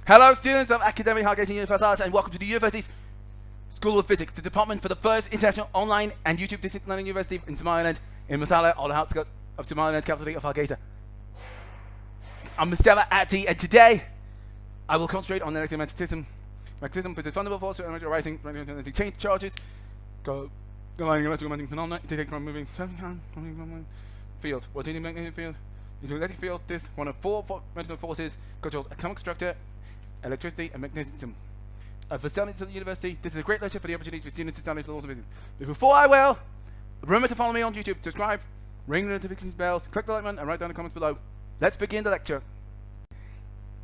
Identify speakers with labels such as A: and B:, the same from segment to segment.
A: Hello students of Academic Hargeisa Universalis, and welcome to the University's School of Physics, the department for the first international online and YouTube distance learning university in Somaliland, in Masala, on the outskirts of Somaliland, capital city of Hargeisa. I'm Mustafa Aw-Abdi, and today I will concentrate on electromagnetism. Magnetism is a fundamental force arising from change charges, aligning electromagnetic phenomena, detect from moving field. What is the magnetic field? In the electric field, this one of four fundamental forces controls atomic structure, electricity, and magnetism. For students at the university, this is a great lecture for the opportunity for students to study the laws of physics. But before I will, remember to follow me on YouTube, subscribe, ring the notification bells, click the like button, and write down the comments below. Let's begin the lecture.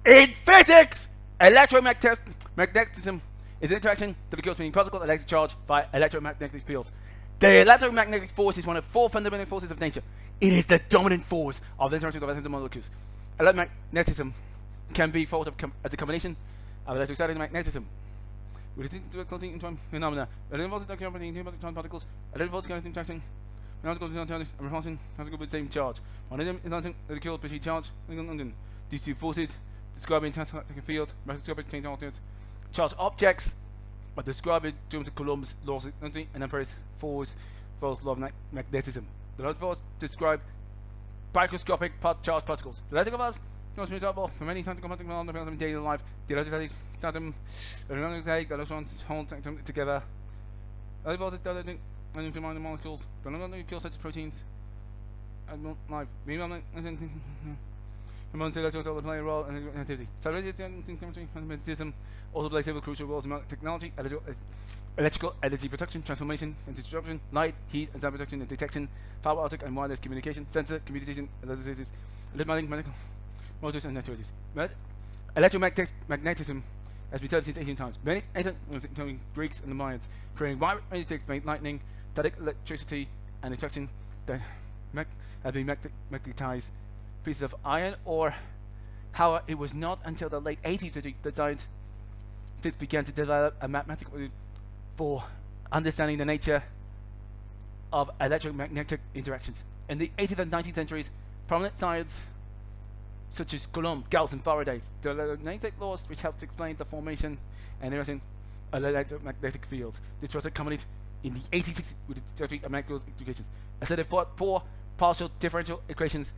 A: In physics, electromagnetism is an interaction that occurs between particle and electric charge via electromagnetic fields. The electromagnetic force is one of four fundamental forces of nature. It is the dominant force of the interactions of atoms and molecules. Electromagnetism can be thought of as a combination of electrostatic magnetism with difficulty phenomena. Electric particles, electric interaction, and repulsion with the same charge. One of them is electrical between charge. These two forces describe intense electric field, macroscopic change alternate. Charged objects are described in terms of Coulomb's laws of energy and Ampere's force law of magnetism. The laws force describe microscopic charged particles. The electrical force is responsible for many quantum phenomena in daily life. The electrostatic atom, the electrons hold together. The electrical force is the molecules. The molecules such as proteins and life. Electrons play a role in activity. Magnetism also plays a crucial role in technology, electrical energy production, transformation and disruption, light, heat, and sound production and detection, fiber optic and wireless communication, sensor, communication, electricity, electromagnetic, medical, motors, and networks. Electromagnetism has been studied since ancient times. Many ancient Greeks and the Mayans, creating wide range to explain lightning, static electricity, and attraction that have been magnetized pieces of iron ore. However, it was not until the late 18th century that scientists began to develop a mathematical method for understanding the nature of electromagnetic interactions. In the 18th and 19th centuries, prominent scientists such as Coulomb, Gauss, and Faraday developed magnetic laws which helped explain the formation and interaction of electromagnetic fields. This was accompanied in the 1860s with the discovery of magnetic equations. A set of four partial differential equations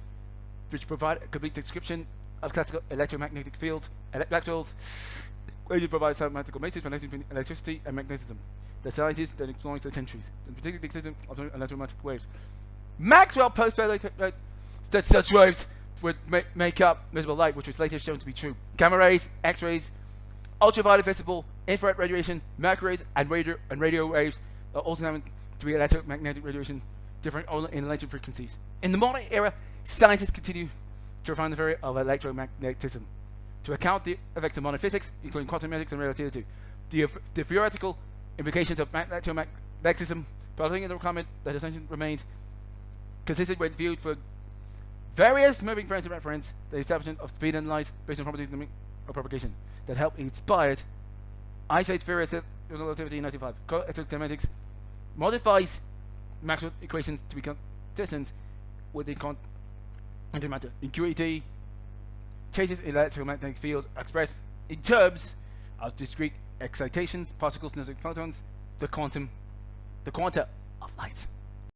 A: which provide a complete description of classical electromagnetic fields. Electrons provide some mathematical basis for electricity and magnetism. The scientists then explored the centuries, and particularly the system of electromagnetic waves. Maxwell postulated that such waves would make up visible light, which was later shown to be true. Gamma rays, X-rays, ultraviolet visible, infrared radiation, macro rays, and radio waves are all determined to be electromagnetic radiation, different only in electric frequencies. In the modern era, scientists continue to refine the theory of electromagnetism to account the effects of modern physics, including quantum mechanics and relativity. The theoretical implications of electromagnetism, following the requirement that assumption remained consistent when viewed for various moving frames of reference, the establishment of speed and light based on properties of propagation that helped inspired Einstein's theory of relativity in 1905. Electromagnetic modifies Maxwell equations to be consistent with the quantum matter. In QED, changes in electromagnetic field expressed in terms of discrete excitations, particles, photons, the quanta of light.